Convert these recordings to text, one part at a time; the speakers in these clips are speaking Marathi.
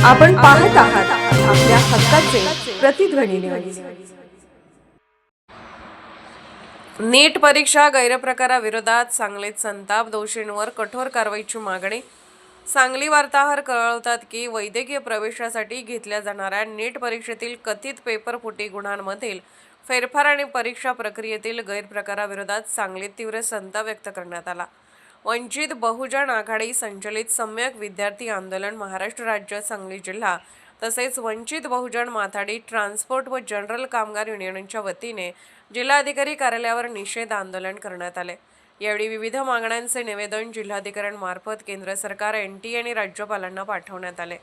आपण पाहत आहात आपल्या हक्काचे प्रतिध्वनी न्यूज। नीट परीक्षा गैरप्रकाराविरोधात सांगलीत संताप, दोषींवर कठोर कारवाईची मागणी। सांगली वार्ताहर कळवतात की वैद्यकीय प्रवेशासाठी घेतल्या जाणाऱ्या नीट परीक्षेतील कथित पेपरफुटी गुन्ह्यांमधील फेरफार आणि परीक्षा प्रक्रियेतील गैरप्रकाराविरोधात सांगलीत तीव्र संताप व्यक्त करण्यात आला। वंचित बहुजन आघाडी संचलित सम्यक विद्यार्थी आंदोलन महाराष्ट्र राज्य सांगली जिल्हा तसेच वंचित बहुजन माथाडी ट्रान्सपोर्ट व जनरल कामगार युनियनच्या वतीने जिल्हाधिकारी कार्यालयावर निषेध आंदोलन करण्यात आले। यावेळी विविध मागण्यांचे निवेदन जिल्हाधिकाऱ्यांमार्फत केंद्र सरकार, NTE आणि राज्यपालांना पाठवण्यात आले।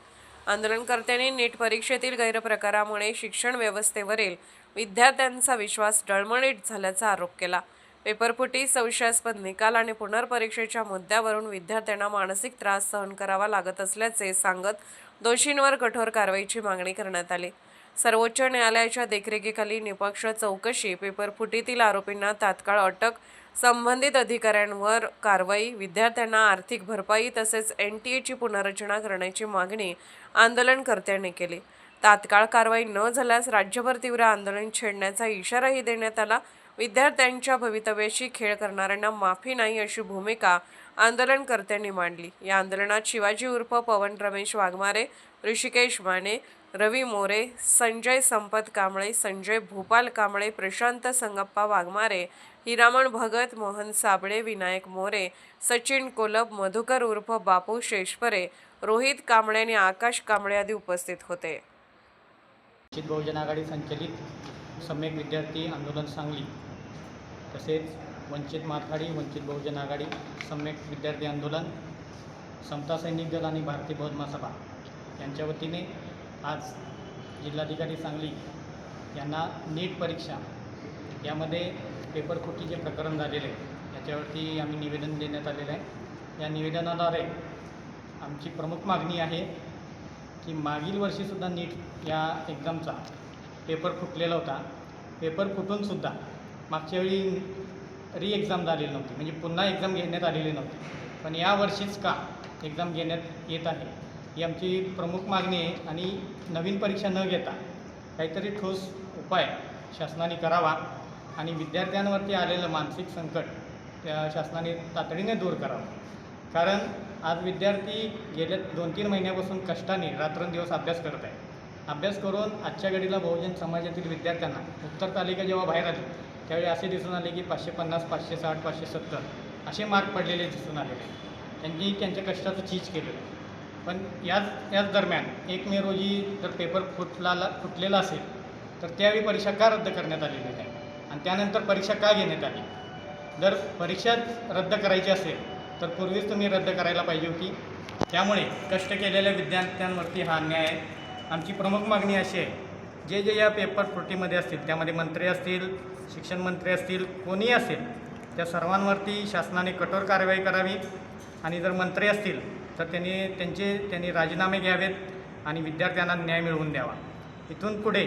आंदोलनकर्त्यांनी नीट परीक्षेतील गैरप्रकारामुळे शिक्षण व्यवस्थेवरील विद्यार्थ्यांचा विश्वास डळमळीत झाल्याचा आरोप केला। पेपरफुटी, संशयास्पद निकाल आणि पुनर्परीक्षेच्या मुद्द्यावरून विद्यार्थ्यांना मानसिक त्रास सहन करावा लागत असल्याचे सांगत दोषींवर कठोर कारवाईची मागणी करण्यात आली। सर्वोच्च न्यायालयाच्या देखरेखीखाली निपक्ष चौकशी, पेपरफुटीतील आरोपींना तात्काळ अटक, संबंधित अधिकाऱ्यांवर कारवाई, विद्यार्थ्यांना आर्थिक भरपाई तसेच NTEची पुनर्रचना करण्याची मागणी आंदोलनकर्त्यांनी केली। तात्काळ कारवाई न झाल्यास राज्यभर तीव्र आंदोलन छेडण्याचा इशाराही देण्यात आला। विद्यार्थ्यांच्या भवितव्याशी खेळ करणाऱ्यांना माफी नाही अशी भूमिका आंदोलनकर्त्यांनी मांडली। या आंदोलनात शिवाजी उर्फ पवन रमेश वाघमारे, ऋषिकेश माने, रवी मोरे, संजय संपत कांबळे, संजय भूपाल कांबळे, प्रशांत संगप्पा वाघमारे, हिरामण भगत, मोहन साबळे, विनायक मोरे, सचिन कोलप, मधुकर उर्फ बापू शेषपरे, रोहित कांबळे आणि आकाश कांबळे आदी उपस्थित होते। वंचित बहुजन आघाडी संचलित सम्यक विद्यार्थी आंदोलन सांगली तसेच वंचित माथाडी, वंचित बहुजन आघाडी सम्यक विद्यार्थी आंदोलन, समता सैनिक दल आणि भारतीय बौद्ध महासभा यांच्या वतीने आज जिल्हाधिकारी सांगली यांना नीट परीक्षा यामध्ये पेपरफुटीचे प्रकरण झालेले आहे याच्यावरती आम्ही निवेदन देण्यात आलेलं आहे। या निवेदनाद्वारे आमची प्रमुख मागणी आहे की मागील वर्षीसुद्धा नीट या एक्झामचा पेपर फुटलेला होता। पेपर फुटूनसुद्धा मागच्या वेळी एक्झाम झालेली नव्हती, म्हणजे पुन्हा एक्झाम घेण्यात आलेली नव्हती, पण यावर्षीच का एक्झाम घेण्यात येत आहे ही आमची प्रमुख मागणी आहे। आणि नवीन परीक्षा न घेता काहीतरी ठोस उपाय शासनाने करावा आणि विद्यार्थ्यांवरती आलेलं मानसिक संकट त्या शासनाने तातडीने दूर करावं। कारण आज विद्यार्थी गेल्या 2-3 महिन्यापासून कष्टाने रात्रंदिवस अभ्यास करत आहे। अभ्यास करून आजच्या घडीला बहुजन समाजातील विद्यार्थ्यांना उत्तर तालिका जेव्हा बाहेर आली त्यावेळी असे दिसून आले की 550, 560, 570 असे मार्क पडलेले दिसून आलेले। त्यांनी त्यांच्या कष्टाचं चीज केलेलं, पण याच दरम्यान 1 मे रोजी जर पेपर फुटलेला असेल तर त्यावेळी परीक्षा का रद्द करण्यात आलेली नाही आणि त्यानंतर परीक्षा का घेण्यात आली? जर परीक्षा रद्द करायची असेल तर पूर्वीच तुम्ही रद्द करायला पाहिजे होती। त्यामुळे कष्ट केलेल्या विद्यार्थ्यांवरती हा अन्याय आहे। आमची प्रमुख मागणी अशी आहे, जे या पेपर फुटीमध्ये असतील त्यामध्ये मंत्री असतील, शिक्षण मंत्री असतील, कोणीही असेल, त्या सर्वांवरती शासनाने कठोर कारवाई करावी आणि जर मंत्री असतील तर त्यांनी राजीनामे घ्यावेत आणि विद्यार्थ्यांना न्याय मिळवून द्यावा। इथून पुढे,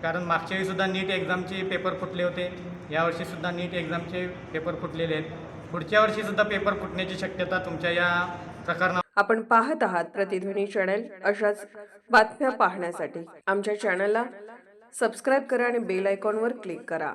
कारण मागच्या वेळीसुद्धा नीट एक्झामचे पेपर फुटले होते, यावर्षीसुद्धा नीट एक्झामचे पेपर फुटलेले आहेत, पुढच्या वर्षीसुद्धा पेपर फुटण्याची शक्यता तुमच्या या प्रकरणात। आपण पाहत आहात प्रतिध्वनी चॅनल। अशाच बातम्या पाहण्यासाठी आमच्या चॅनलला सबस्क्राइब करा आणि बेल आयकॉनवर क्लिक करा।